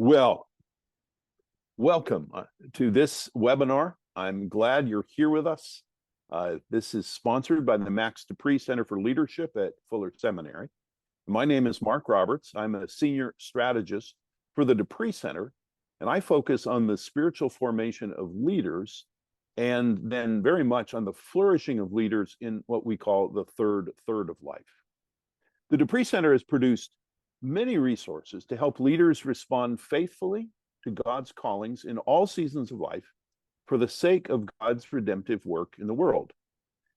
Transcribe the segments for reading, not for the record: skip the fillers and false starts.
Well, welcome to this webinar. I'm glad you're here with us. This is sponsored by the Max Pree Center for Leadership at Fuller Seminary. My name is Mark Roberts. I'm a senior strategist for the Pree Center, and I focus on the spiritual formation of leaders and then very much on the flourishing of leaders in what we call the third third of life. The Pree Center has produced many resources to help leaders respond faithfully to God's callings in all seasons of life for the sake of God's redemptive work in the world.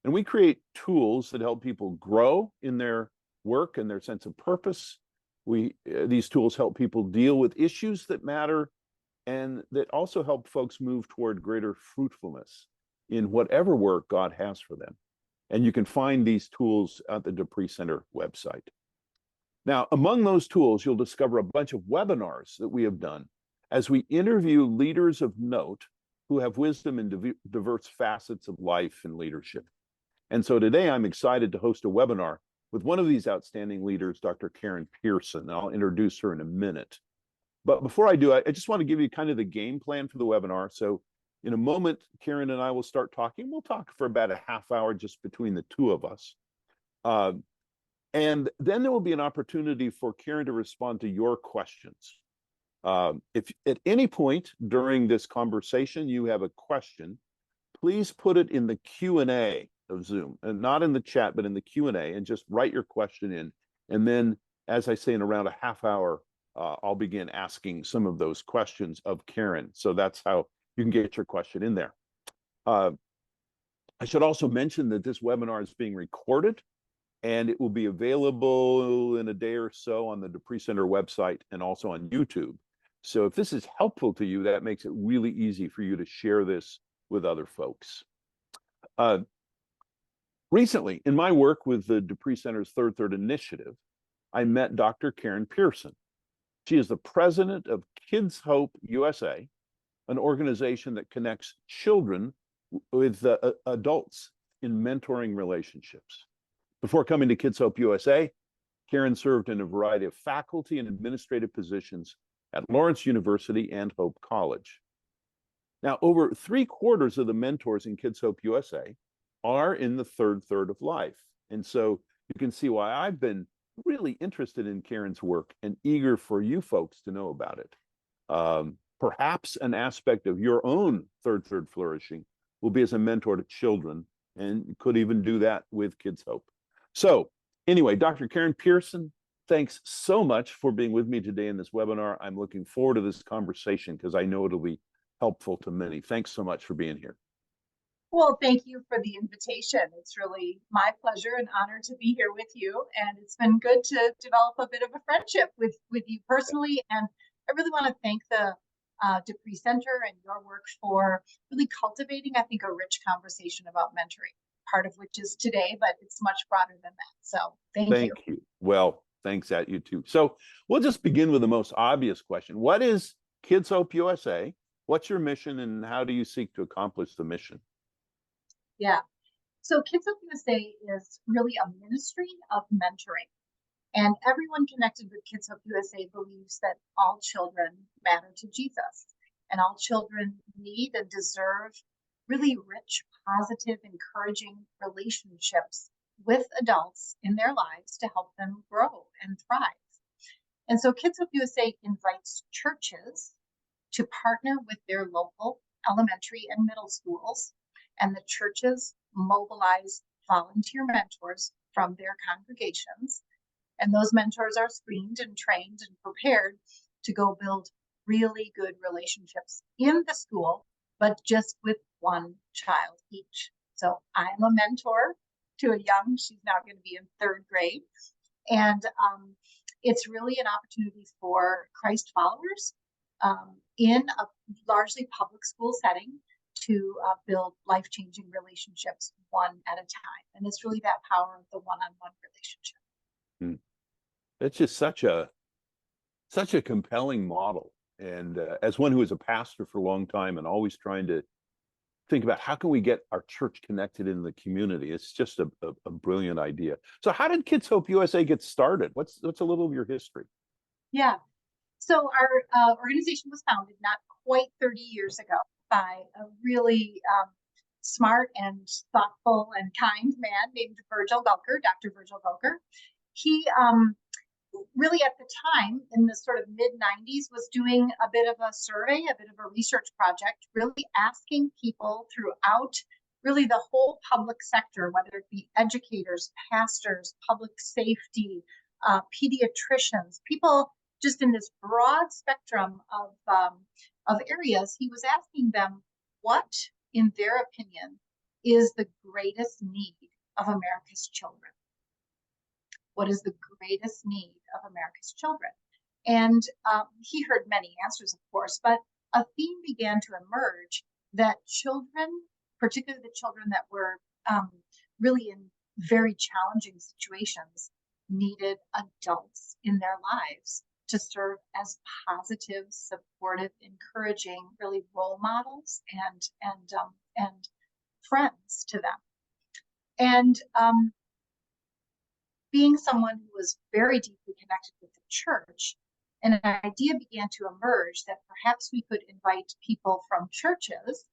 And we create tools that help people grow in their work and their sense of purpose. These tools help people deal with issues that matter and that also help folks move toward greater fruitfulness in whatever work God has for them. And you can find these tools at the Pree Center website. Now, among those tools, you'll discover a bunch of webinars that we have done as we interview leaders of note who have wisdom in diverse facets of life and leadership. And so today I'm excited to host a webinar with one of these outstanding leaders, Dr. Karen Pearson. I'll introduce her in a minute. But before I do, I just want to give you kind of the game plan for the webinar. So in a moment, Karen and I will start talking. We'll talk for about a half hour just between the two of us. And then there will be an opportunity for Karen to respond to your questions. If at any point during this conversation you have a question, please put it in the Q&A of Zoom, and not in the chat, but in the Q&A, and just write your question in. And then, as I say, in around a half hour, I'll begin asking some of those questions of Karen. So that's how you can get your question in there. I should also mention that this webinar is being recorded, and it will be available in a day or so on the Pree Center website and also on YouTube. So if this is helpful to you, that makes it really easy for you to share this with other folks. Recently, in my work with the Pree Center's Third Third Initiative, I met Dr. Karen Pearson. She is the president of Kids Hope USA, an organization that connects children with adults in mentoring relationships. Before coming to Kids Hope USA, Karen served in a variety of faculty and administrative positions at Lawrence University and Hope College. Now, over 3/4 of the mentors in Kids Hope USA are in the third third of life. And so you can see why I've been really interested in Karen's work and eager for you folks to know about it. Perhaps an aspect of your own third third flourishing will be as a mentor to children, and you could even do that with Kids Hope. So anyway, Dr. Karen Pearson, thanks so much for being with me today in this webinar. I'm looking forward to this conversation because I know it'll be helpful to many. Thanks so much for being here. Well, thank you for the invitation. It's really my pleasure and honor to be here with you. And it's been good to develop a bit of a friendship with you personally. And I really want to thank the Pree Center and your work for really cultivating, I think, a rich conversation about mentoring, part of which is today, but it's much broader than that. So thank you. Well, thanks at you too. So we'll just begin with the most obvious question. What is Kids Hope USA? What's your mission, and how do you seek to accomplish the mission? Yeah. So Kids Hope USA is really a ministry of mentoring. And everyone connected with Kids Hope USA believes that all children matter to Jesus. And all children need and deserve really rich, positive, encouraging relationships with adults in their lives to help them grow and thrive. And so Kids Hope USA invites churches to partner with their local elementary and middle schools, and the churches mobilize volunteer mentors from their congregations. And those mentors are screened and trained and prepared to go build really good relationships in the school, but just with one child each. So I'm a mentor to a young, she's now going to be in 3rd grade. And it's really an opportunity for Christ followers in a largely public school setting to build life-changing relationships one at a time. And it's really that power of the one-on-one relationship. It's just such a compelling model. And as one who was a pastor for a long time and always trying to think about how can we get our church connected in the community, it's just a brilliant idea. So how did Kids Hope USA get started? What's a little of your history? Yeah. So our organization was founded not quite 30 years ago by a really smart and thoughtful and kind man named Virgil Gulker, Dr. Virgil Gulker. He really at the time in the sort of mid 90s was doing a bit of a survey, a bit of a research project, really asking people throughout really the whole public sector, whether it be educators, pastors, public safety, pediatricians, people just in this broad spectrum of areas. He was asking them what, in their opinion, is the greatest need of America's children. What is the greatest need of America's children? And he heard many answers, of course, but a theme began to emerge that children, particularly the children that were really in very challenging situations, needed adults in their lives to serve as positive, supportive, encouraging, really role models and friends to them. And being someone who was very deeply connected with the church, an idea began to emerge that perhaps we could invite people from churches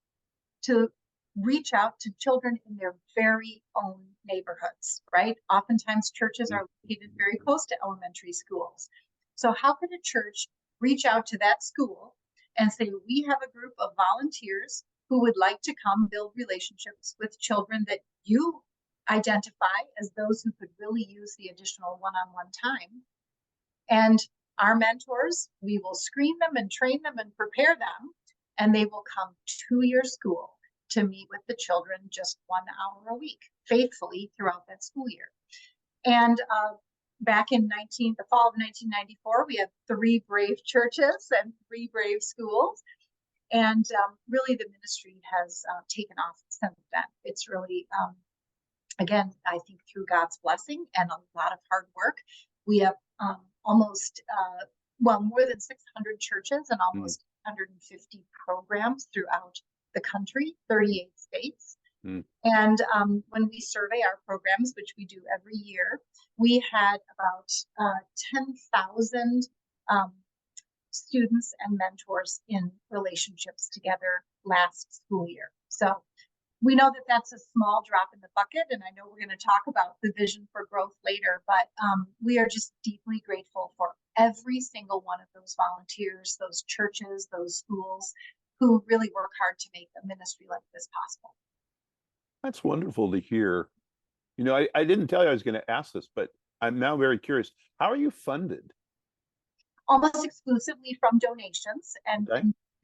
to reach out to children in their very own neighborhoods, right? Oftentimes churches are located very close to elementary schools. So how could a church reach out to that school and say, we have a group of volunteers who would like to come build relationships with children that you identify as those who could really use the additional one-on-one time. And our mentors, we will screen them and train them and prepare them, and they will come to your school to meet with the children just 1 hour a week, faithfully throughout that school year. And back in the fall of 1994, we had 3 brave churches and 3 brave schools. And really the ministry has taken off since then. It's really, again, I think through God's blessing and a lot of hard work, we have almost, more than 600 churches and almost 150 programs throughout the country, 38 states. And when we survey our programs, which we do every year, we had about 10,000 students and mentors in relationships together last school year. So we know that that's a small drop in the bucket, and I know we're going to talk about the vision for growth later, but we are just deeply grateful for every single one of those volunteers, those churches, those schools who really work hard to make a ministry like this possible. That's wonderful to hear. You know, I didn't tell you I was going to ask this, but I'm now very curious. How are you funded? Almost exclusively from donations and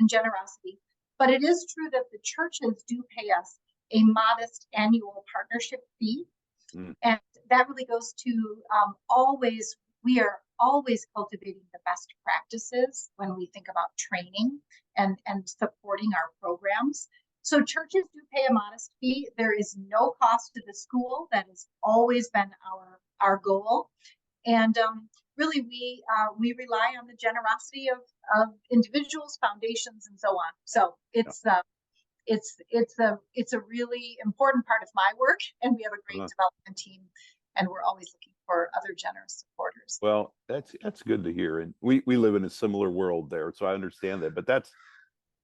generosity. But it is true that the churches do pay us a modest annual partnership fee. And that really goes to we are always cultivating the best practices when we think about training and supporting our programs. So churches do pay a modest fee. There is no cost to the school. That has always been our goal. And really, we rely on the generosity of individuals, foundations, and so on. So it's a really important part of my work, and we have a great development team, and we're always looking for other generous supporters. Well, that's good to hear, and we live in a similar world there, so I understand that. But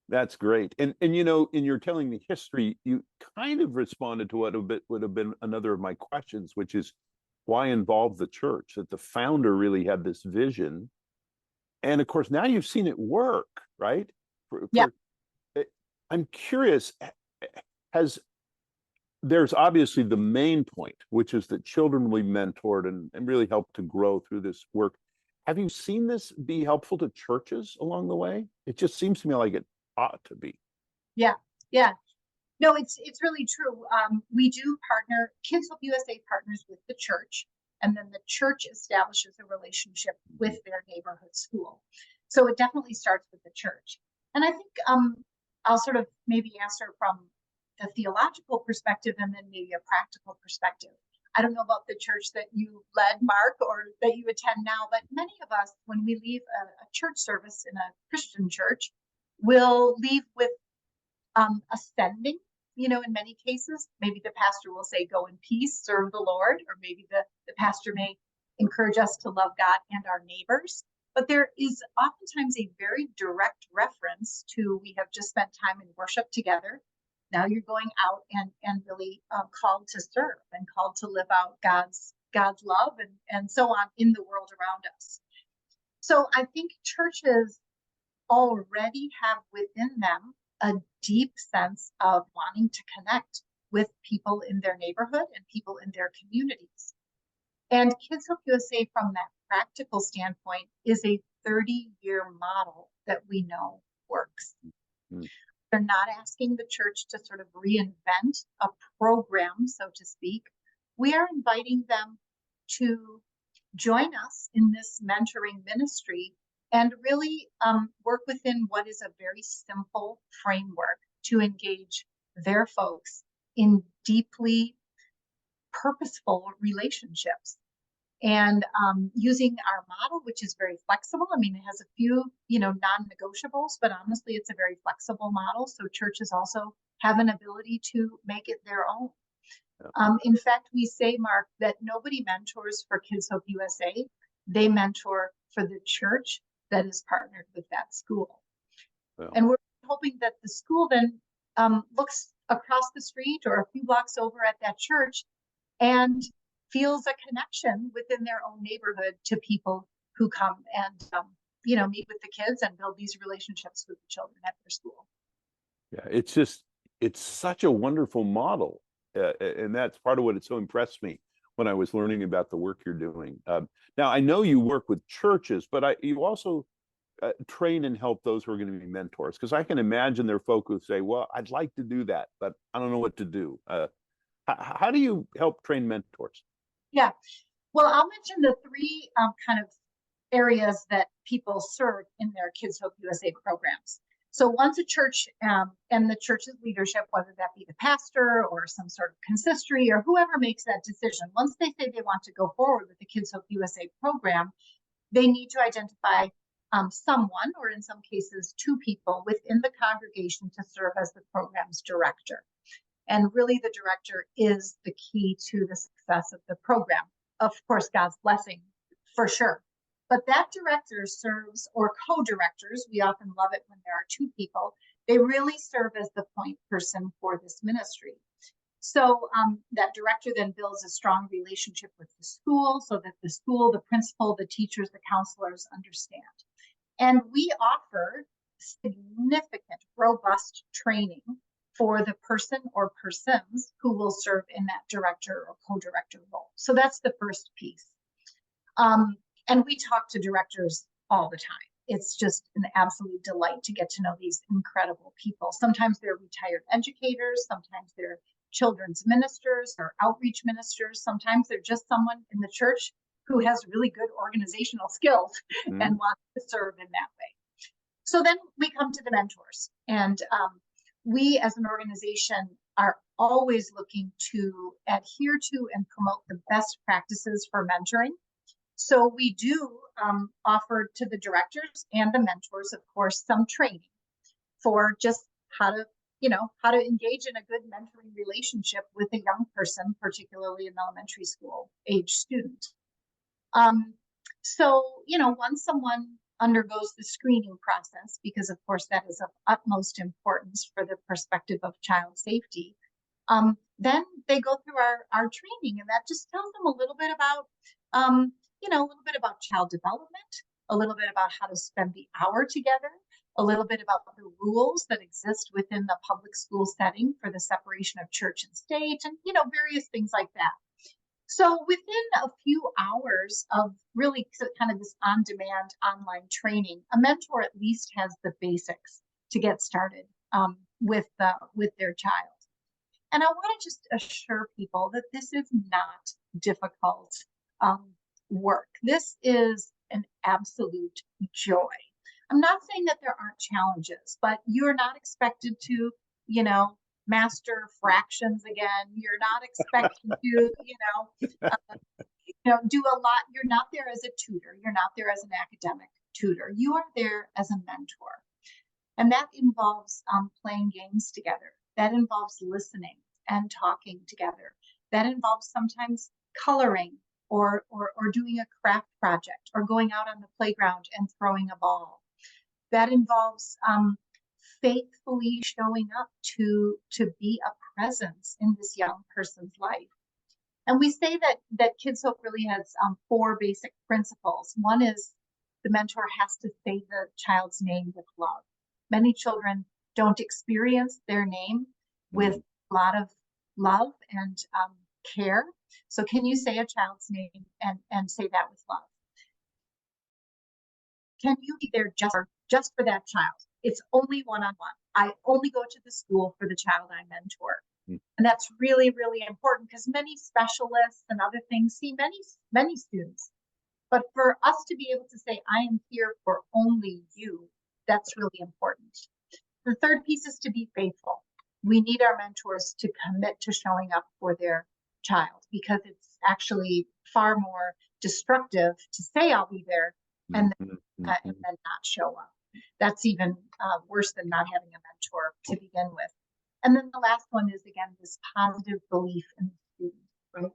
that's great, and you know, in your telling the history, you kind of responded to what would have been another of my questions, which is why involve the church? That the founder really had this vision, and of course now you've seen it work, right? I'm curious, there's obviously the main point, which is that children will be mentored and really help to grow through this work. Have you seen this be helpful to churches along the way? It just seems to me like it ought to be. Yeah. No, it's really true. We do partner, Kids Hope USA partners with the church, and then the church establishes a relationship with their neighborhood school. So it definitely starts with the church. And I think I'll sort of maybe answer from the theological perspective and then maybe a practical perspective. I don't know about the church that you led, Mark, or that you attend now, but many of us, when we leave a church service in a Christian church, will leave with ascending. You know, in many cases, maybe the pastor will say, go in peace, serve the Lord, or maybe the pastor may encourage us to love God and our neighbors. But there is oftentimes a very direct reference to, we have just spent time in worship together. Now you're going out and really called to serve and called to live out God's love and so on in the world around us. So I think churches already have within them a deep sense of wanting to connect with people in their neighborhood and people in their communities. And Kids Hope USA, from that practical standpoint, is a 30-year model that we know works. Mm-hmm. They're not asking the church to sort of reinvent a program, so to speak. We are inviting them to join us in this mentoring ministry and really work within what is a very simple framework to engage their folks in deeply purposeful relationships. And using our model, which is very flexible. I mean, it has a few, non-negotiables, but honestly, it's a very flexible model. So churches also have an ability to make it their own. Yeah. In fact, we say, Mark, that nobody mentors for Kids Hope USA. They mentor for the church that is partnered with that school. Yeah. And we're hoping that the school then looks across the street or a few blocks over at that church and feels a connection within their own neighborhood to people who come and, meet with the kids and build these relationships with the children at their school. Yeah, it's such a wonderful model. And that's part of what it so impressed me when I was learning about the work you're doing. Now, I know you work with churches, but you also train and help those who are going to be mentors, because I can imagine their folk who say, well, I'd like to do that, but I don't know what to do. How do you help train mentors? Yeah, well, I'll mention the three kind of areas that people serve in their Kids Hope USA programs. So once a church and the church's leadership, whether that be the pastor or some sort of consistory or whoever makes that decision, once they say they want to go forward with the Kids Hope USA program, they need to identify someone, or in some cases, two people within the congregation to serve as the program's director. And really, the director is the key to the success of the program. Of course, God's blessing, for sure. But that director serves, or co-directors, we often love it when there are two people, they really serve as the point person for this ministry. So that director then builds a strong relationship with the school so that the school, the principal, the teachers, the counselors understand. And we offer significant, robust training for the person or persons who will serve in that director or co-director role. So that's the first piece. And we talk to directors all the time. It's just an absolute delight to get to know these incredible people. Sometimes they're retired educators, sometimes they're children's ministers or outreach ministers. Sometimes they're just someone in the church who has really good organizational skills and wants to serve in that way. So then we come to the mentors, and we as an organization are always looking to adhere to and promote the best practices for mentoring. So we do offer to the directors and the mentors, of course, some training for just how to engage in a good mentoring relationship with a young person, particularly an elementary school age student. So, once someone undergoes the screening process, because of course that is of utmost importance for the perspective of child safety, then they go through our training, and that just tells them a little bit about, a little bit about child development, a little bit about how to spend the hour together, a little bit about the rules that exist within the public school setting for the separation of church and state, and, various things like that. So within a few hours of really kind of this on-demand online training, a mentor at least has the basics to get started with their child. And I want to just assure people that this is not difficult work. This is an absolute joy. I'm not saying that there aren't challenges, but you're not expected to, master fractions again. You're not expected to, do a lot. You're not there as a tutor. You're not there as an academic tutor. You are there as a mentor. And that involves playing games together. That involves listening and talking together. That involves sometimes coloring or doing a craft project, or going out on the playground and throwing a ball. That involves faithfully showing up to be a presence in this young person's life. And we say that Kids Hope really has 4 basic principles. One is the mentor has to say the child's name with love. Many children don't experience their name with a lot of love and care. So can you say a child's name and say that with love? Can you be there just for that child? It's only one-on-one. I only go to the school for the child I mentor. And that's really, really important, because many specialists and other things see many students. But for us to be able to say, I am here for only you, that's really important. The third piece is to be faithful. We need our mentors to commit to showing up for their child, because it's actually far more destructive to say I'll be there and then not show up. That's even worse than not having a mentor to begin with. And then the last one is, again, this positive belief in the student, right?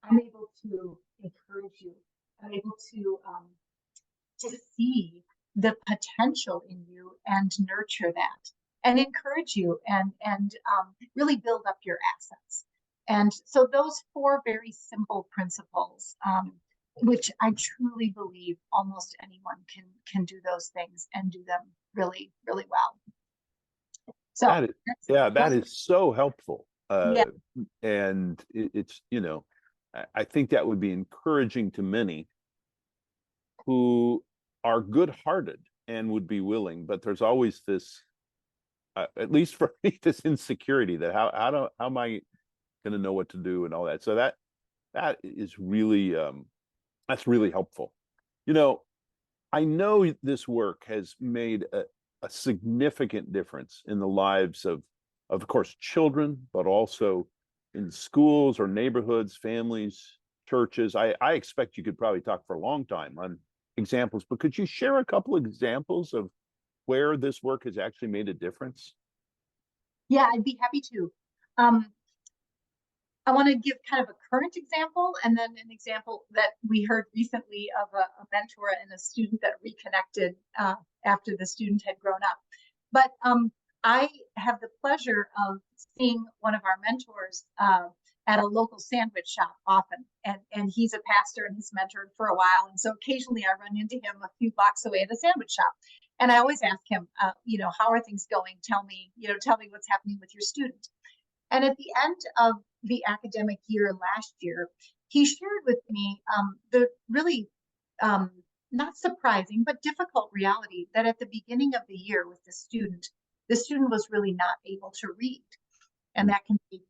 I'm able to encourage you. I'm able to see the potential in you and nurture that and encourage you and really build up your assets. And so those 4 very simple principles, which I truly believe almost anyone can do those things and do them really, really well. So that is so helpful. Yeah. And it's, I think that would be encouraging to many who are good-hearted and would be willing, but there's always this, at least for me, this insecurity that how am I going to know what to do and all that. So that is really that's really helpful. I know this work has made a significant difference in the lives of course, children, but also in schools or neighborhoods, families, churches. I expect you could probably talk for a long time on examples, but could you share a couple of examples of where this work has actually made a difference? Yeah, I'd be happy to. I want to give kind of a current example, and then an example that we heard recently of a mentor and a student that reconnected after the student had grown up. But I have the pleasure of seeing one of our mentors at a local sandwich shop often, and he's a pastor and he's mentored for a while, and so occasionally I run into him a few blocks away at a sandwich shop, and I always ask him, how are things going? Tell me what's happening with your student. And at the end of the academic year last year, he shared with me the really not surprising, but difficult reality that at the beginning of the year with the student was really not able to read. And that can be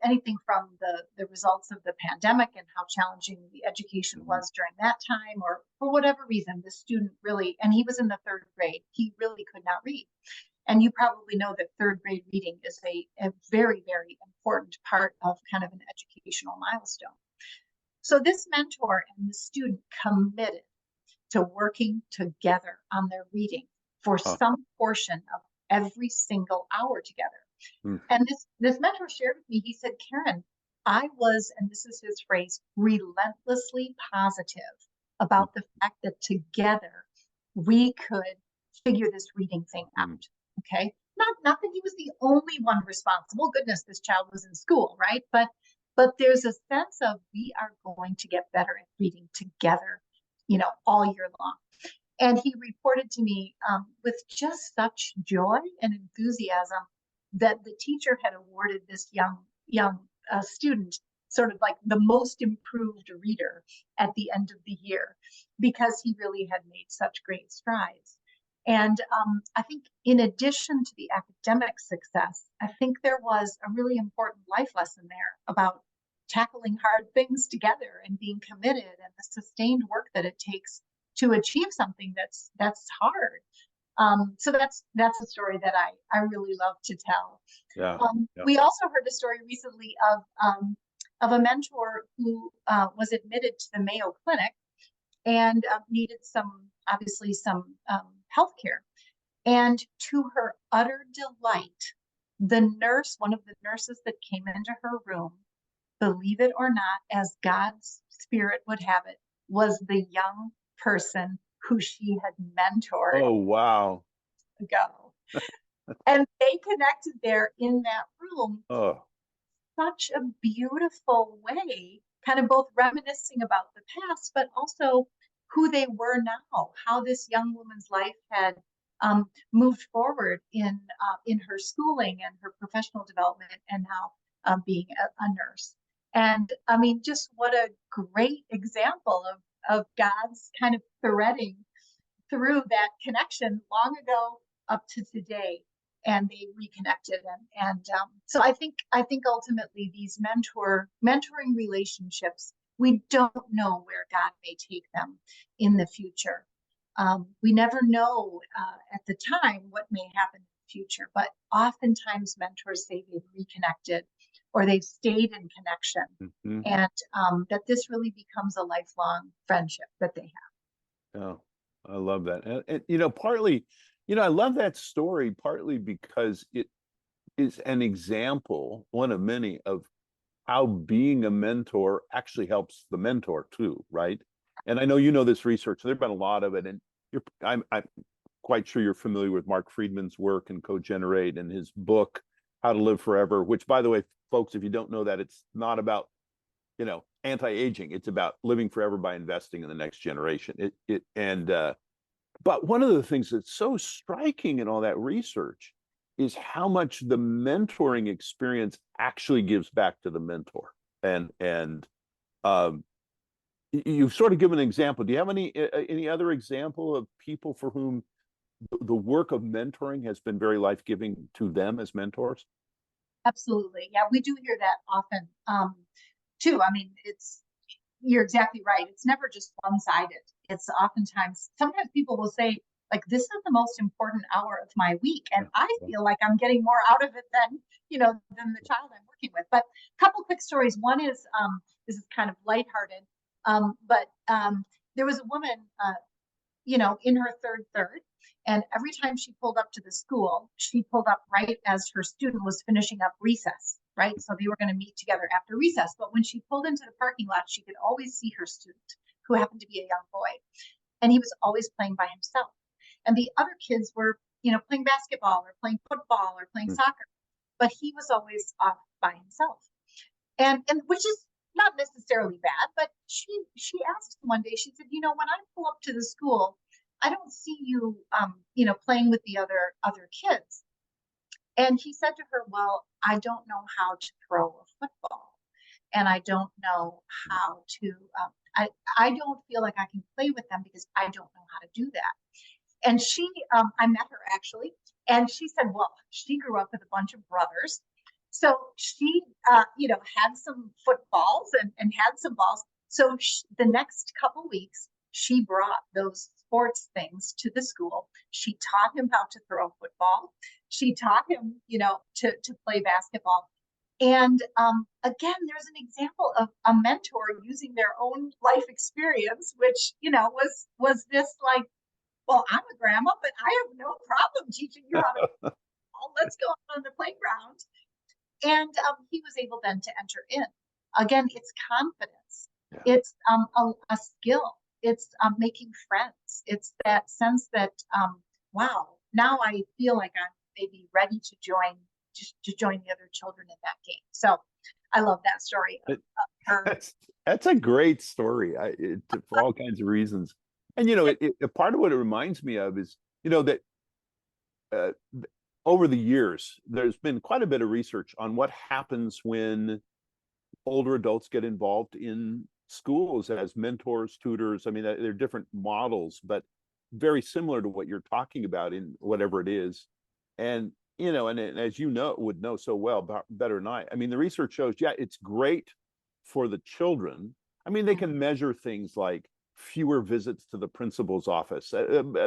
anything from the results of the pandemic and how challenging the education was during that time, or for whatever reason, the student really, and he was in the 3rd grade, he really could not read. And you probably know that 3rd grade reading is a very, very important part of kind of an educational milestone. So this mentor and the student committed to working together on their reading for some portion of every single hour together. And this mentor shared with me, he said, Karen, I was, and this is his phrase, relentlessly positive about the fact that together we could figure this reading thing out. Okay, not that he was the only one responsible. Goodness, this child was in school, right? But there's a sense of we are going to get better at reading together, all year long. And he reported to me with just such joy and enthusiasm that the teacher had awarded this young student sort of like the most improved reader at the end of the year, because he really had made such great strides. And I think in addition to the academic success, I think there was a really important life lesson there about tackling hard things together and being committed, and the sustained work that it takes to achieve something that's hard. So that's a story that I really love to tell. We also heard a story recently of a mentor who was admitted to the Mayo Clinic and needed some healthcare. And to her utter delight, one of the nurses that came into her room believe it or not, as God's spirit would have it, was the young person who she had mentored Oh, wow. ago. And they connected there in that room, Oh, such a beautiful way, kind of both reminiscing about the past, but also who they were now, how this young woman's life had moved forward in her schooling and her professional development, and now being a nurse. And I mean, just what a great example of God's kind of threading through that connection long ago up to today, and they reconnected. And so I think ultimately these mentoring relationships, we don't know where God may take them in the future. We never know at the time what may happen in the future, but oftentimes mentors say they've reconnected or they've stayed in connection, mhm. and that this really becomes a lifelong friendship that they have. Oh, I love that. And partly, I love that story partly because it is an example, one of many, of how being a mentor actually helps the mentor too, right? And I know you know this research. There've been a lot of it, and I'm quite sure you're familiar with Mark Friedman's work and Cogenerate and his book, How to Live Forever. Which, by the way, folks, if you don't know that, it's not about anti-aging. It's about living forever by investing in the next generation. But one of the things that's so striking in all that research is how much the mentoring experience actually gives back to the mentor. And you've sort of given an example. Do you have any other example of people for whom the work of mentoring has been very life-giving to them as mentors? Absolutely. Yeah, we do hear that often too. I mean, you're exactly right. It's never just one-sided. It's sometimes people will say, like, this is the most important hour of my week, and I feel like I'm getting more out of it than the child I'm working with. But a couple quick stories. One is this is kind of lighthearted, but there was a woman, in her third. And every time she pulled up to the school, she pulled up right as her student was finishing up recess, right? So they were going to meet together after recess. But when she pulled into the parking lot, she could always see her student, who happened to be a young boy. And he was always playing by himself. And the other kids were, playing basketball or playing football or playing soccer. But he was always off by himself. And which is not necessarily bad, but she asked him one day, she said, when I pull up to the school, I don't see you, playing with the other kids. And he said to her, well, I don't know how to throw a football, and I don't know how to. I don't feel like I can play with them because I don't know how to do that. And I met her actually, and she said, well, she grew up with a bunch of brothers, so she, had some footballs and had some balls. So the next couple weeks, she brought those sports things to the school. She taught him how to throw a football. She taught him, to play basketball. And again, there's an example of a mentor using their own life experience, which, was this like, well, I'm a grandma, but I have no problem teaching you how to ball. Let's go on the playground. And he was able then to enter in. Again, it's confidence. Yeah. It's a skill. It's making friends. It's that sense that, wow, now I feel like I'm maybe ready to join the other children in that game. So I love that story of her. That's a great story for all kinds of reasons. And part of what it reminds me of is that over the years there's been quite a bit of research on what happens when older adults get involved in schools as mentors, tutors. I mean, they're different models, but very similar to what you're talking about in whatever it is. And and as would know so well, better than I mean, the research shows, yeah, it's great for the children. I mean, they can measure things like fewer visits to the principal's office,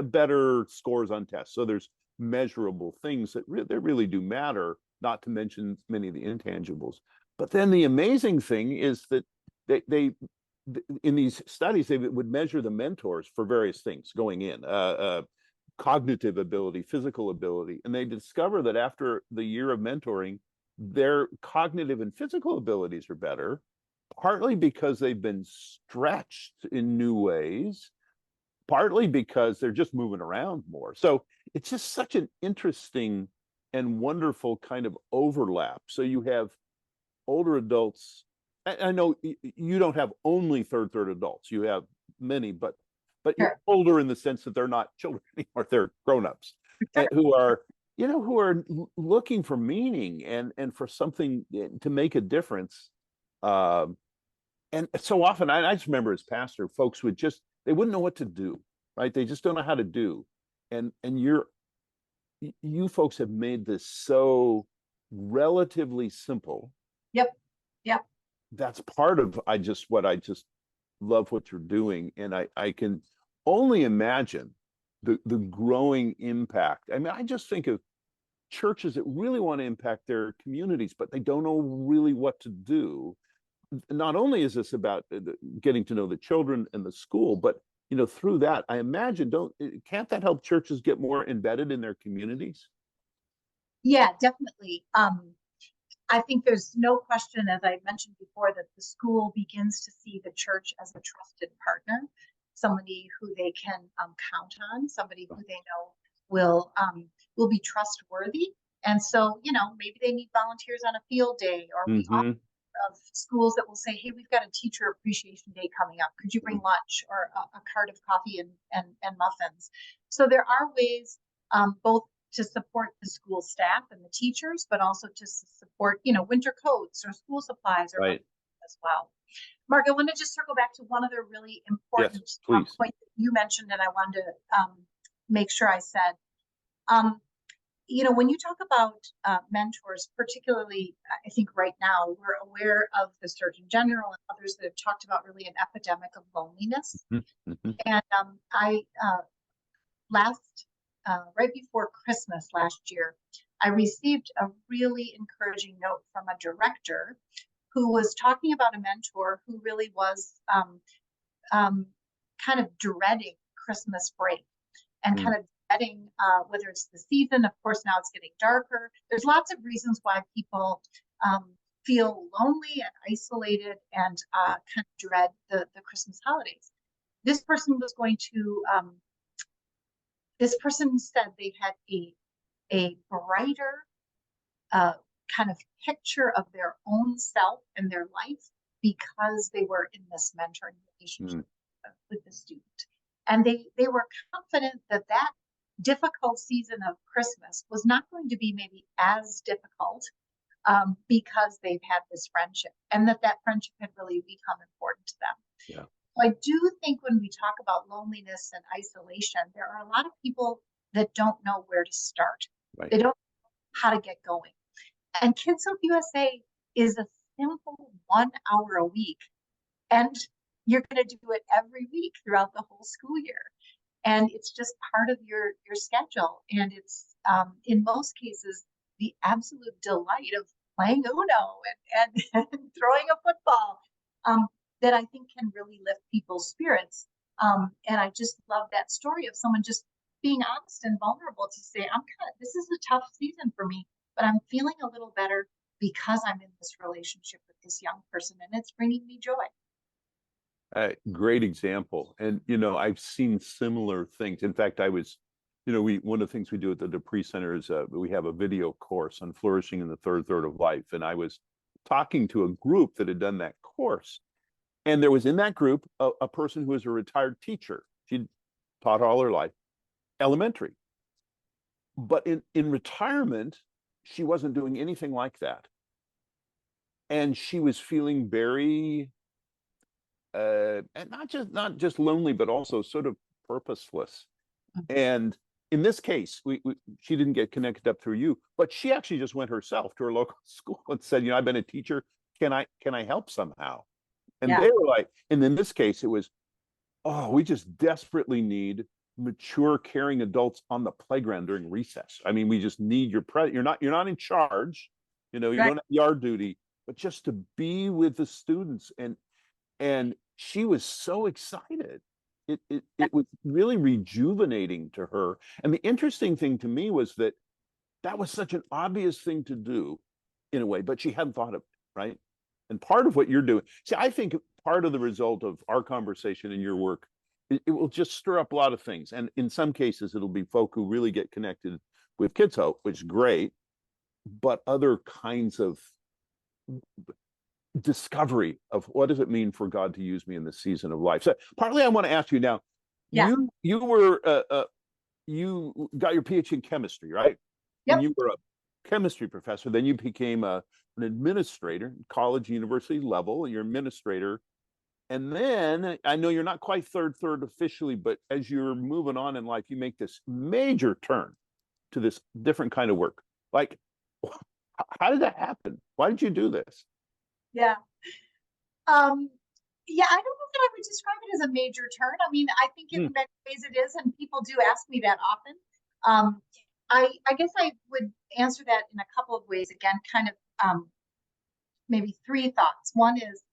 better scores on tests. So there's measurable things that really do matter, not to mention many of the intangibles. But then the amazing thing is that they in these studies, they would measure the mentors for various things going in, cognitive ability, physical ability, and they discover that after the year of mentoring, their cognitive and physical abilities are better, partly because they've been stretched in new ways, partly because they're just moving around more. So it's just such an interesting and wonderful kind of overlap. So you have older adults. I know you don't have only third adults. You have many, but you're Sure. older in the sense that they're not children anymore. They're grown-ups Sure. who are, who are looking for meaning and for something to make a difference. And so often, I just remember as pastor, folks would they wouldn't know what to do, right? They just don't know how to do. And you folks have made this so relatively simple. Yep. Yep. That's part of what I just love what you're doing. And I can only imagine the growing impact. I mean, I just think of churches that really want to impact their communities, but they don't know really what to do. Not only is this about getting to know the children and the school, but through that, I imagine can't that help churches get more embedded in their communities? Yeah, definitely. I think there's no question, as I mentioned before, that the school begins to see the church as a trusted partner, somebody who they can count on, somebody who they know will be trustworthy. And so, maybe they need volunteers on a field day, or we Mm-hmm. of schools that will say, hey, we've got a teacher appreciation day coming up. Could you bring lunch or a cart of coffee and muffins? So there are ways both to support the school staff and the teachers, but also to support, winter coats or school supplies or Right. as well. Mark, I want to just circle back to one other really important point that you mentioned, and I wanted to make sure I said. When you talk about mentors, particularly, I think right now, we're aware of the Surgeon General and others that have talked about really an epidemic of loneliness. Mm-hmm. And I right before Christmas last year, I received a really encouraging note from a director who was talking about a mentor who really was kind of dreading Christmas break and kind of dreading whether it's the season. Of course, now it's getting darker. There's lots of reasons why people feel lonely and isolated and kind of dread the Christmas holidays. This person was going to this person said they had a brighter kind of picture of their own self and their life because they were in this mentoring relationship with the student. And they were confident that that difficult season of Christmas was not going to be maybe as difficult because they've had this friendship, and that friendship had really become important to them. Yeah. I do think when we talk about loneliness and isolation, there are a lot of people that don't know where to start. Right. They don't know how to get going. And Kids Hope USA is a simple 1 hour a week. And you're going to do it every week throughout the whole school year. And it's just part of your schedule. And it's, in most cases, the absolute delight of playing Uno and throwing a football that I think can really lift people's spirits. And I just love that story of someone just being honest and vulnerable to say, this is a tough season for me, but I'm feeling a little better because I'm in this relationship with this young person, and it's bringing me joy. Great example. And, I've seen similar things. In fact, I was, one of the things we do at the Pree Center is we have a video course on flourishing in the third of life. And I was talking to a group that had done that course. And there was in that group a person who was a retired teacher. She'd taught all her life, elementary. But in retirement, she wasn't doing anything like that. And she was feeling very and not just lonely, but also sort of purposeless. And in this case, she didn't get connected up through you, but she actually just went herself to her local school and said, I've been a teacher. Can I help somehow? And they were like, and in this case, it was, we just desperately need mature, caring adults on the playground during recess. I mean, we just need your you're not in charge, you don't have yard duty, but just to be with the students. And she was so excited. It was really rejuvenating to her. And the interesting thing to me was that was such an obvious thing to do. in a way, but she hadn't thought of it, right? And part of what you're doing, see, I think part of the result of our conversation and your work, it will just stir up a lot of things. And in some cases, it'll be folk who really get connected with Kids Hope, which is great, but other kinds of discovery of what does it mean for God to use me in this season of life. So partly I want to ask you now, Yeah. you got your PhD in chemistry, right? Yep. And you were a chemistry professor. Then you became an administrator, college, university level. You're administrator. And then I know you're not quite third officially, but as you're moving on in life, you make this major turn to this different kind of work. Like, how did that happen? Why did you do this? Yeah. Yeah, I don't know that I would describe it as a major turn. I mean, I think in many ways it is, and people do ask me that often. I guess I would answer that in a couple of ways. Again, kind of maybe three thoughts. One is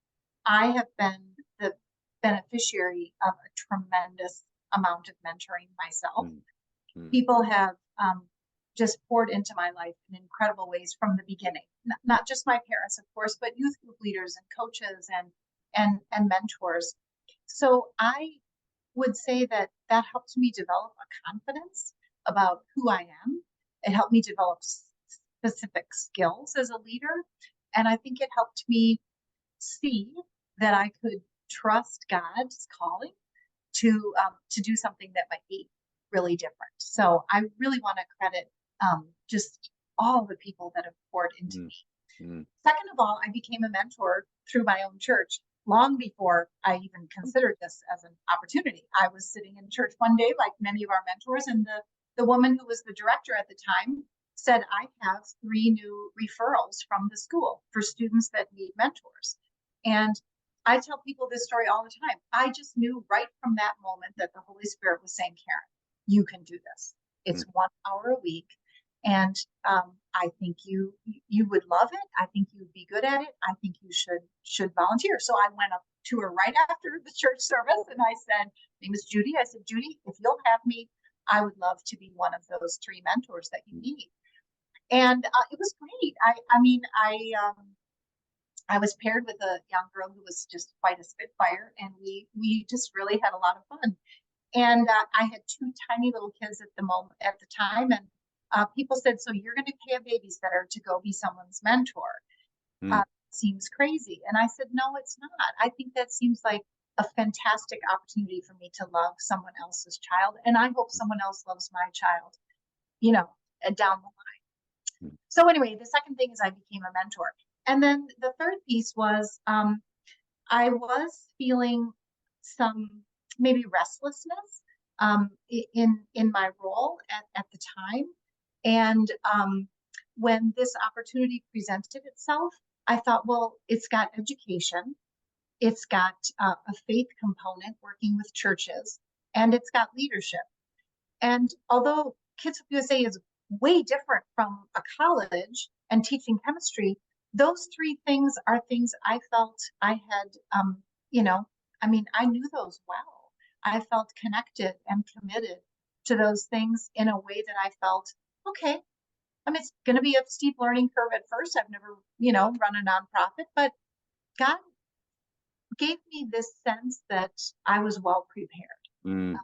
I have been the beneficiary of a tremendous amount of mentoring myself. People have just poured into my life in incredible ways from the beginning. Not just my parents, of course, but youth group leaders and coaches and mentors. So I would say that helped me develop a confidence about who I am. It helped me develop specific skills as a leader. And I think it helped me see that I could trust God's calling to do something that might be really different. So I really want to credit just all the people that have poured into me. Second of all, I became a mentor through my own church long before I even considered this as an opportunity. I was sitting in church one day, like many of our mentors, and the woman who was the director at the time said, I have 3 new referrals from the school for students that need mentors. And I tell people this story all the time. I just knew right from that moment that the Holy Spirit was saying, Karen, you can do this. It's 1 hour a week. And I think you would love it. I think you'd be good at it. I think you should volunteer. So I went up to her right after the church service and I said, my name is Judy. I said, Judy, if you'll have me, I would love to be one of those 3 mentors that you need. And it was great. I was paired with a young girl who was just quite a spitfire, and we just really had a lot of fun. And I had 2 tiny little kids at the time, and people said, so you're going to pay a babysitter to go be someone's mentor. Seems crazy. And I said, no, it's not. I think that seems like a fantastic opportunity for me to love someone else's child. And I hope someone else loves my child, down the line. So anyway, the second thing is I became a mentor. And then the third piece was I was feeling some maybe restlessness in my role at the time. And when this opportunity presented itself, I thought, well, it's got education, it's got a faith component working with churches, and it's got leadership. And although Kids Hope USA is way different from a college and teaching chemistry, those 3 things are things I felt I had, I knew those well. I felt connected and committed to those things in a way that I felt, okay, it's going to be a steep learning curve at first. I've never, run a nonprofit, but God gave me this sense that I was well prepared.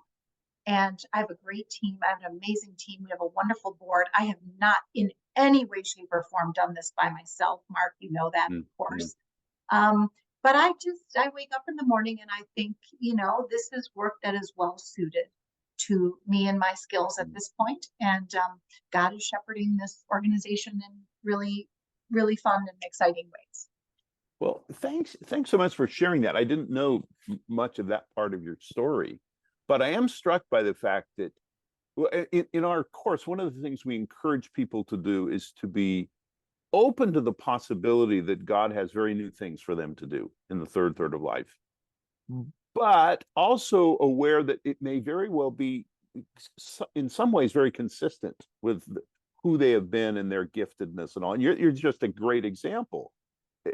And I have a great team. I have an amazing team. We have a wonderful board. I have not in any way, shape, or form done this by myself. Mark, you know that, of course. But I wake up in the morning and I think, this is work that is well suited to me and my skills at this point. And God is shepherding this organization in really, really fun and exciting ways. Well, thanks so much for sharing that. I didn't know much of that part of your story, but I am struck by the fact that in our course, one of the things we encourage people to do is to be open to the possibility that God has very new things for them to do in the third of life, but also aware that it may very well be in some ways very consistent with who they have been and their giftedness and all. And you're just a great example.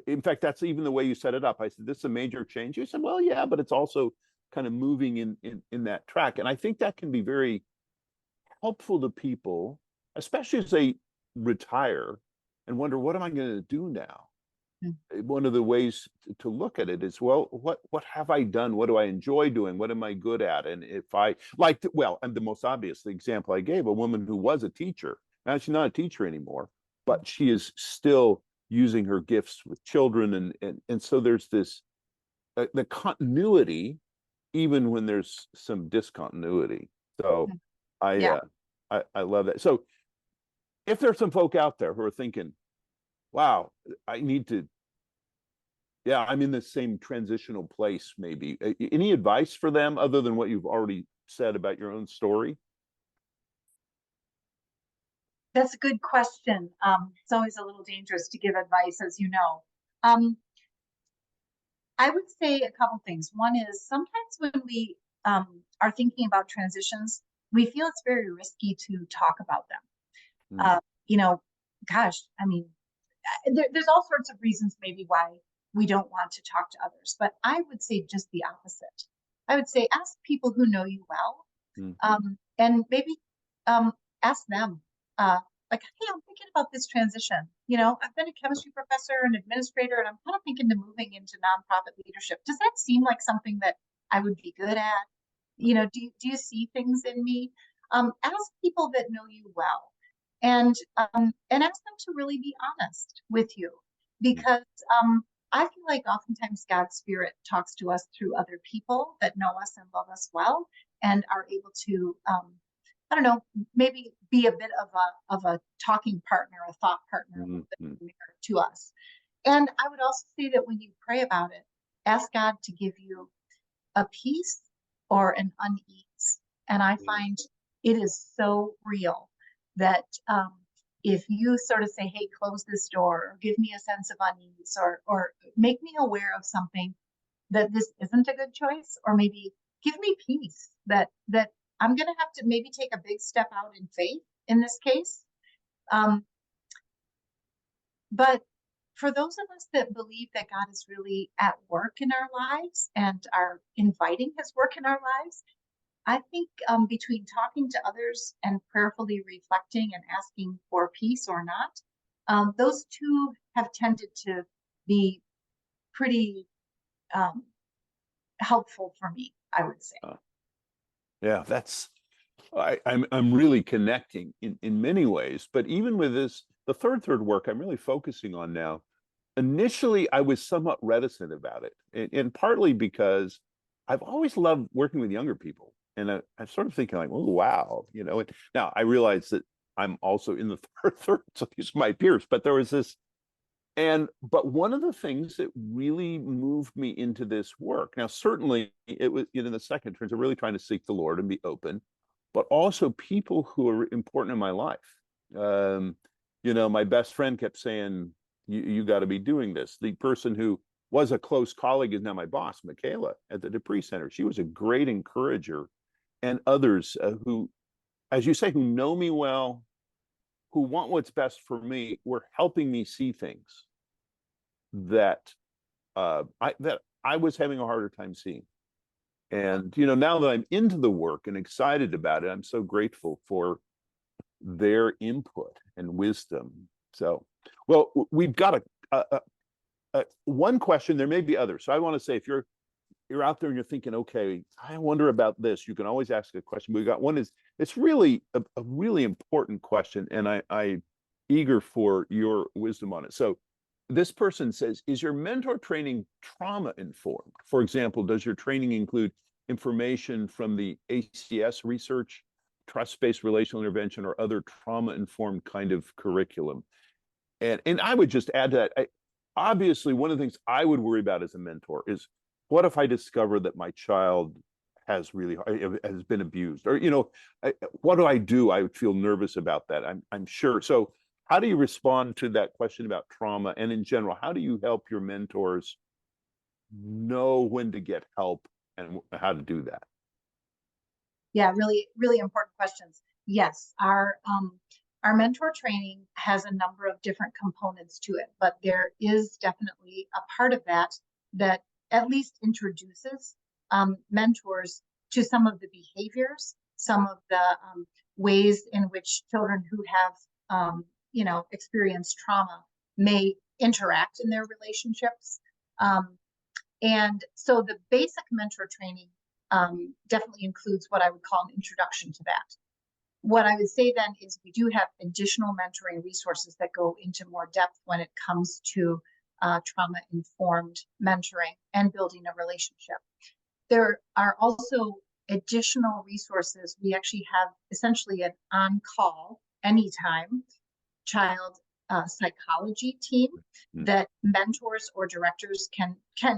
In fact, that's even the way you set it up. I said, this is a major change. You said, well, yeah, but it's also kind of moving in that track. And I think that can be very helpful to people, especially as they retire and wonder, what am I going to do now? Mm. One of the ways to look at it is, well, what have I done? What do I enjoy doing? What am I good at? And if I like to, well, and the most obvious example I gave, a woman who was a teacher. Now she's not a teacher anymore, but she is still using her gifts with children, and so there's this the continuity, even when there's some discontinuity. So Yeah. I love that. So if there's some folk out there who are thinking, wow, I need to, yeah, I'm in the same transitional place, maybe. Any advice for them other than what you've already said about your own story? That's a good question. It's always a little dangerous to give advice, as you know. Um, I would say a couple things. One is sometimes when we are thinking about transitions, we feel it's very risky to talk about them. Mm. You know, gosh, I mean, there's all sorts of reasons maybe why we don't want to talk to others, but I would say just the opposite. I would say ask people who know you well, Mm. and maybe ask them, like, hey, I'm thinking about this transition. You know, I've been a chemistry professor and administrator, and I'm kind of thinking of moving into nonprofit leadership. Does that seem like something that I would be good at? You know, do you see things in me? Ask people that know you well, and ask them to really be honest with you, because I feel like oftentimes God's Spirit talks to us through other people that know us and love us well, and are able to I don't know, maybe be a bit of a talking partner, a thought partner, a little Mm. bit to us. And I would also say that when you pray about it, ask God to give you a peace or an unease. And I find it is so real that if you sort of say, hey, close this door, or give me a sense of unease, or make me aware of something, that this isn't a good choice, or maybe give me peace that I'm going to have to maybe take a big step out in faith in this case. But for those of us that believe that God is really at work in our lives and are inviting his work in our lives, I think between talking to others and prayerfully reflecting and asking for peace or not, those two have tended to be pretty helpful for me, I would say. Yeah, I'm really connecting in many ways, but even with this, the third work I'm really focusing on now. Initially, I was somewhat reticent about it, and partly because I've always loved working with younger people, and I'm sort of thinking like, oh wow, you know. And now I realize that I'm also in the third, so these are my peers, but there was this. But one of the things that really moved me into this work, now certainly it was, you know, the second turns are really trying to seek the Lord and be open, but also people who are important in my life. Um, you know, my best friend kept saying, you got to be doing this. The person who was a close colleague is now my boss, Michaela, at the Pree Center. She was a great encourager, and others who, as you say, who know me well, who want what's best for me, were helping me see things that I was having a harder time seeing. And you know, now that I'm into the work and excited about it, I'm so grateful for their input and wisdom. So, well, we've got one question. There may be others. So I want to say, if you're out there and you're thinking, okay, I wonder about this, you can always ask a question. We got one is, it's really a really important question, and I eager for your wisdom on it. So this person says, is your mentor training trauma informed? For example, does your training include information from the ACS research, trust-based relational intervention, or other trauma-informed kind of curriculum? And I would just add to that, obviously, one of the things I would worry about as a mentor is, what if I discover that my child has been abused, or you know, what do I do? I would feel nervous about that. I'm sure. So how do you respond to that question about trauma, and in general, how do you help your mentors know when to get help and how to do that? Yeah, really, really important questions. Yes, our mentor training has a number of different components to it, but there is definitely a part of that that at least introduces mentors to some of the behaviors, some of the ways in which children who have experienced trauma may interact in their relationships. And so the basic mentor training definitely includes what I would call an introduction to that. What I would say then is we do have additional mentoring resources that go into more depth when it comes to trauma-informed mentoring and building a relationship. There are also additional resources. We actually have essentially an on-call, anytime child psychology team that mentors or directors can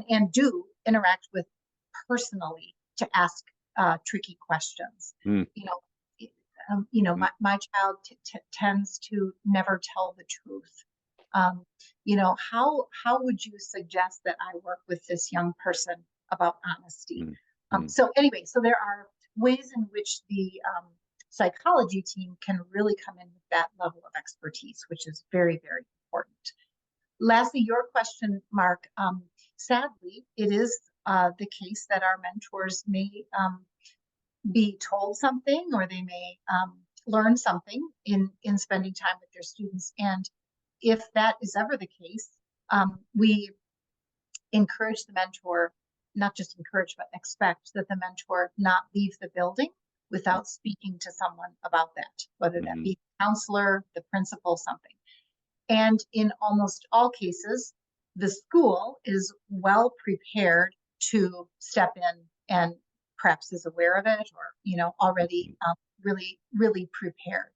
and do interact with personally to ask tricky questions. My child tends to never tell the truth. How would you suggest that I work with this young person about honesty? So there are ways in which the psychology team can really come in with that level of expertise, which is very, very important. Lastly, your question, Mark, sadly, it is the case that our mentors may be told something, or they may learn something in spending time with their students. And if that is ever the case, we encourage the mentor, not just encourage, but expect that the mentor not leave the building without speaking to someone about that, whether that be the counselor, the principal, something. And in almost all cases, the school is well prepared to step in and perhaps is aware of it, or already really, really prepared.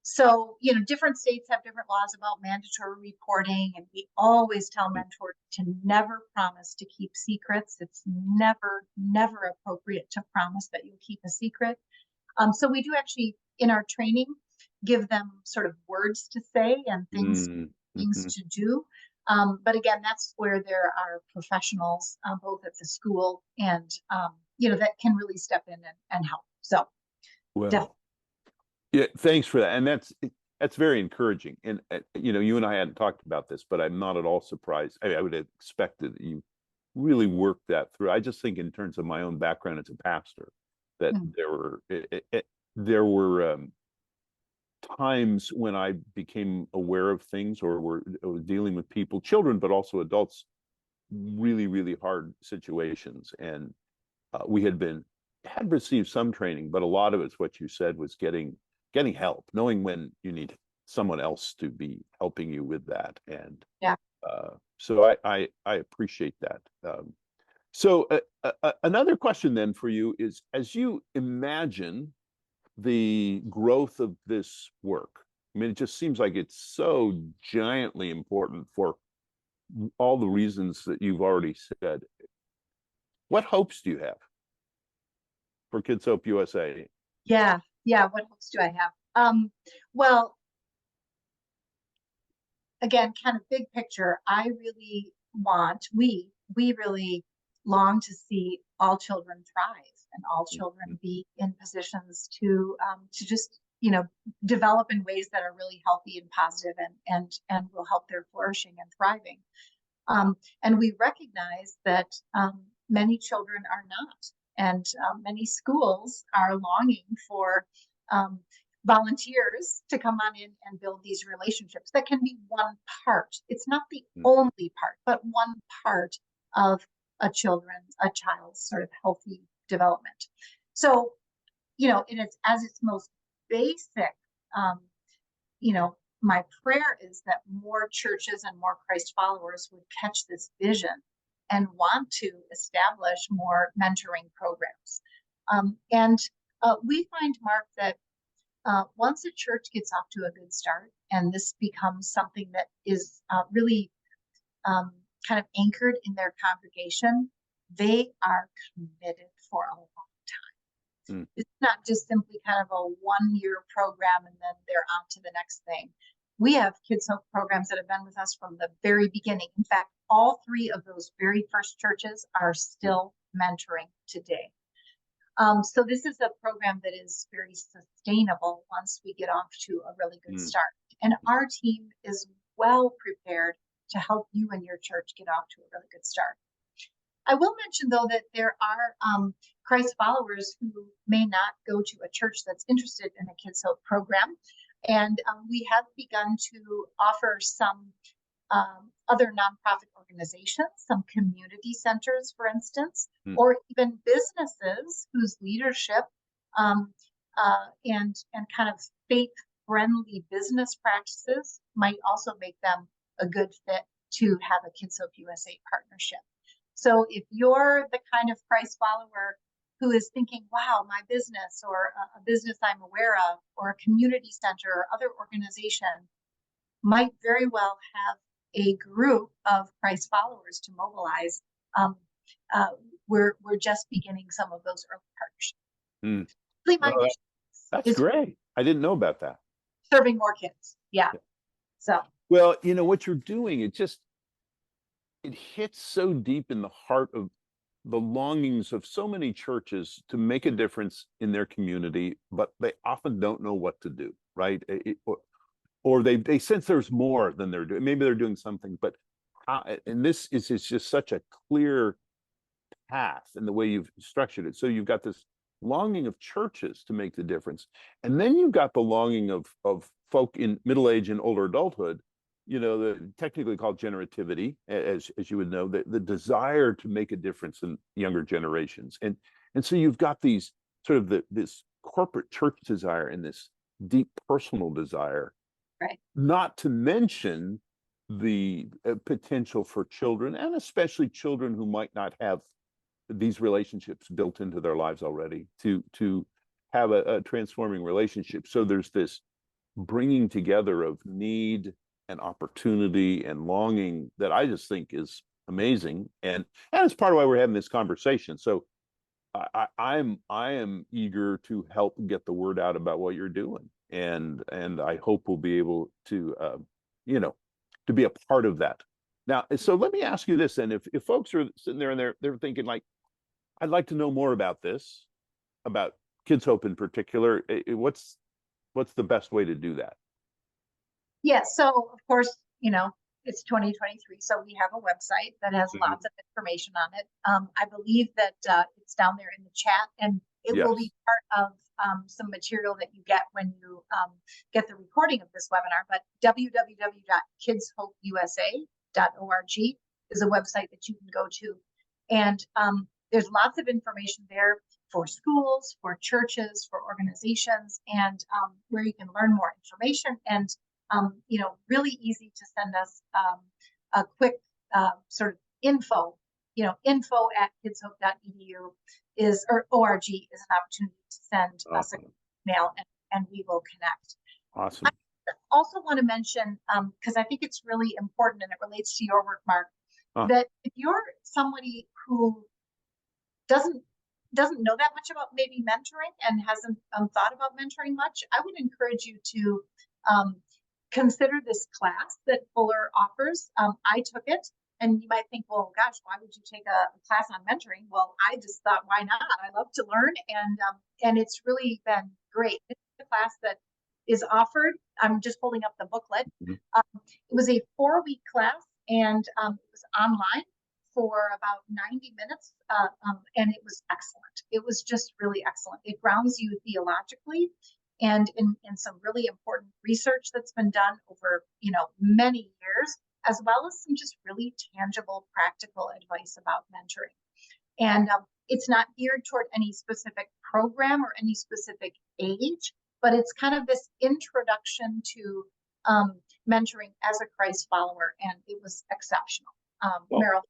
So, different states have different laws about mandatory reporting, and we always tell mentors to never promise to keep secrets. It's never, never appropriate to promise that you'll keep a secret. So we do actually, in our training, give them sort of words to say and things to do. But again, that's where there are professionals, both at the school and, that can really step in and help. So, well, yeah, thanks for that. And that's very encouraging. And, you and I hadn't talked about this, but I'm not at all surprised. I would have expected that you really worked that through. I just think in terms of my own background as a pastor, that there were times when I became aware of things or was dealing with people, children, but also adults, really, really hard situations. And we had received some training, but a lot of it's what you said was getting help, knowing when you need someone else to be helping you with that. And so I appreciate that. So another question then for you is, as you imagine the growth of this work, I mean, it just seems like it's so giantly important for all the reasons that you've already said. What hopes do you have for Kids Hope USA? Yeah. What hopes do I have? Well, again, kind of big picture, we really long to see all children thrive and all children be in positions to just, develop in ways that are really healthy and positive and will help their flourishing and thriving. And we recognize that many children are not. And many schools are longing for volunteers to come on in and build these relationships. That can be one part. It's not the only part, but one part of a child's sort of healthy development. So, in its most basic, my prayer is that more churches and more Christ followers would catch this vision and want to establish more mentoring programs. And we find, Mark, that once a church gets off to a good start, and this becomes something that is really kind of anchored in their congregation, they are committed for a long time. It's not just simply kind of a one-year program and then they're on to the next thing. We have Kids Hope programs that have been with us from the very beginning. In fact, all three of those very first churches are still mentoring today. So this is a program that is very sustainable once we get off to a really good start. And our team is well prepared to help you and your church get off to a really good start. I will mention, though, that there are Christ followers who may not go to a church that's interested in a Kids Hope program. And we have begun to offer some other nonprofit organizations, some community centers, for instance, or even businesses whose leadership and kind of faith-friendly business practices might also make them a good fit to have a Kids Hope USA partnership. So if you're the kind of Christ follower who is thinking, wow, my business or a business I'm aware of or a community center or other organization might very well have a group of Christ followers to mobilize, we're just beginning some of those early partnerships. Really, my mission That's is great. I didn't know about that. serving more kids. Yeah. So Well, you know what you're doing, it hits so deep in the heart of the longings of so many churches to make a difference in their community, but they often don't know what to do, right? Or they sense there's more than they're doing. Maybe they're doing something, but and this is just such a clear path in the way you've structured it. So you've got this longing of churches to make the difference, and then you've got the longing of folk in middle age and older adulthood, you know, the technically called generativity, as you would know, the desire to make a difference in younger generations, and so you've got these sort of this corporate church desire and this deep personal desire, right. Not to mention the potential for children, and especially children who might not have these relationships built into their lives already, to have a transforming relationship. So there's this bringing together of need and opportunity and longing that I just think is amazing, and it's part of why we're having this conversation. So I am eager to help get the word out about what you're doing, and I hope we'll be able to to be a part of that. Now, so let me ask you this then: if folks are sitting there and they're thinking like, I'd like to know more about this, about Kids Hope in particular, what's the best way to do that? Yeah. So of course, it's 2023, so we have a website that has lots of information on it. I believe that it's down there in the chat, and it will be part of some material that you get when you get the recording of this webinar. But www.kidshopeusa.org is a website that you can go to, and there's lots of information there for schools, for churches, for organizations, and where you can learn more information, and really easy to send us a quick sort of info @kidshope.edu or org is an opportunity to send us an email, and we will connect. Awesome. I also want to mention, because I think it's really important and it relates to your work, Mark, that if you're somebody who doesn't know that much about maybe mentoring and hasn't thought about mentoring much, I would encourage you to consider this class that Fuller offers. I took it, and you might think, well, gosh, why would you take a class on mentoring? Well, I just thought, why not? I love to learn, and it's really been great. It's a class that is offered. I'm just holding up the booklet. It was a 4-week class, and it was online for about 90 minutes, and it was excellent. It was just really excellent. It grounds you theologically and in some really important research that's been done over many years, as well as some just really tangible, practical advice about mentoring. And it's not geared toward any specific program or any specific age, but it's kind of this introduction to mentoring as a Christ follower, and it was exceptional. Meryl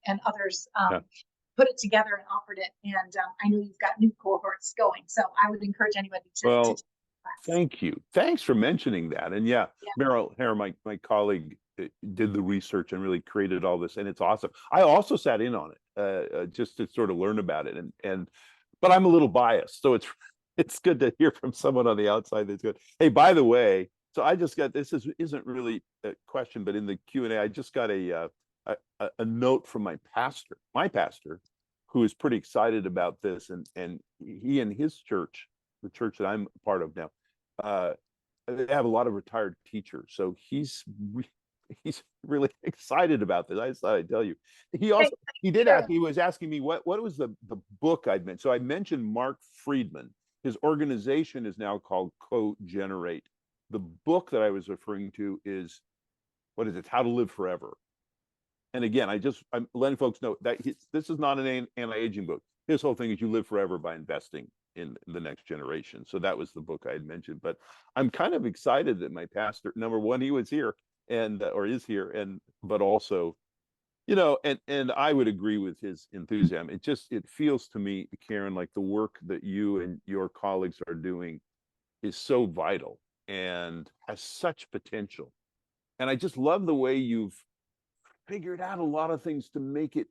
and others put it together and offered it, and I know you've got new cohorts going, so I would encourage anybody to thank you. Thanks for mentioning that. And Meryl Hare, my colleague, did the research and really created all this, and it's awesome. I also sat in on it just to sort of learn about it, but I'm a little biased, so it's good to hear from someone on the outside that's good. Hey, by the way, so I just got isn't really a question, but in the Q&A, I just got a note from my pastor, who is pretty excited about this, and he and his church, the church that I'm a part of now, they have a lot of retired teachers, so he's really excited about this. I just thought I'd tell you. He was asking me what was the book I'd mentioned. So I mentioned Mark Friedman. His organization is now called Co-Generate, the book that I was referring to is, what is it? How to Live Forever. And again, I'm letting folks know that this is not an anti-aging book. His whole thing is you live forever by investing in the next generation. So that was the book I had mentioned. But I'm kind of excited that my pastor, number one, he was here and or is here, and but also, and I would agree with his enthusiasm. It feels to me, Karen, like the work that you and your colleagues are doing is so vital and has such potential. And I just love the way you've figured out a lot of things to make it,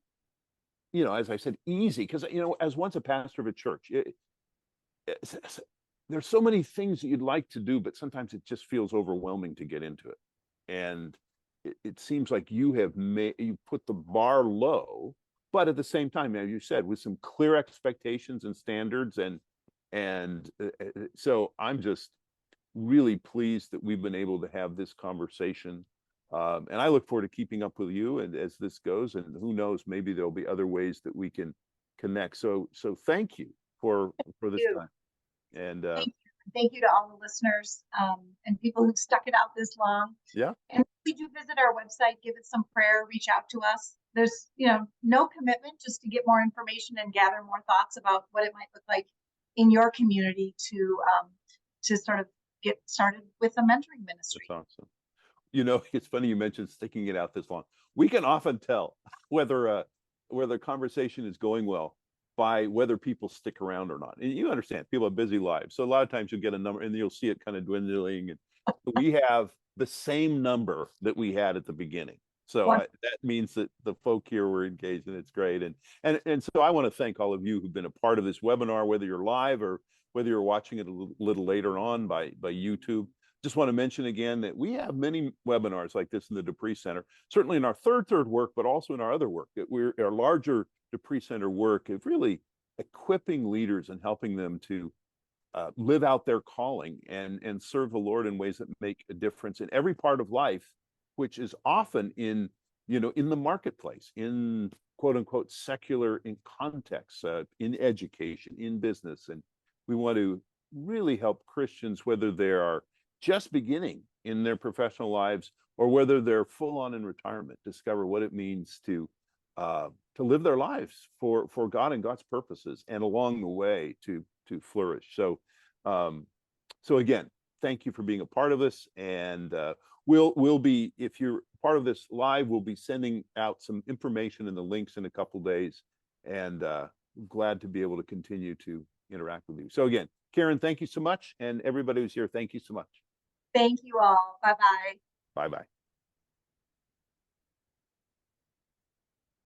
as I said, easy. Because, as once a pastor of a church, there's so many things that you'd like to do, but sometimes it just feels overwhelming to get into it. And it seems like you put the bar low, but at the same time, as you said, with some clear expectations and standards. And so I'm just really pleased that we've been able to have this conversation. And I look forward to keeping up with you and as this goes, and who knows, maybe there'll be other ways that we can connect. So thank you for this time. And thank you to all the listeners and people who've stuck it out this long. Yeah. And we do visit our website, give it some prayer, reach out to us. There's no commitment, just to get more information and gather more thoughts about what it might look like in your community to sort of get started with a mentoring ministry. That's awesome. It's funny you mentioned sticking it out this long. We can often tell whether the conversation is going well by whether people stick around or not. And you understand, people have busy lives. So a lot of times you'll get a number and you'll see it kind of dwindling. And we have the same number that we had at the beginning. So that means that the folk here were engaged, and it's great. And so I want to thank all of you who've been a part of this webinar, whether you're live or whether you're watching it a little later on by YouTube. Just want to mention again that we have many webinars like this in the Pree Center, certainly in our third work, but also in our other work. Our larger Pree Center work is really equipping leaders and helping them to live out their calling and serve the Lord in ways that make a difference in every part of life, which is often in the marketplace, in quote unquote secular in context, in education, in business. And we want to really help Christians, whether they are just beginning in their professional lives or whether they're full on in retirement, discover what it means to live their lives for God and God's purposes, and along the way to flourish. So again, thank you for being a part of this. And we'll be, if you're part of this live, we'll be sending out some information and the links in a couple days, and glad to be able to continue to interact with you. So again, Karen, thank you so much. And everybody who's here, thank you so much. Thank you all. Bye-bye. Bye-bye.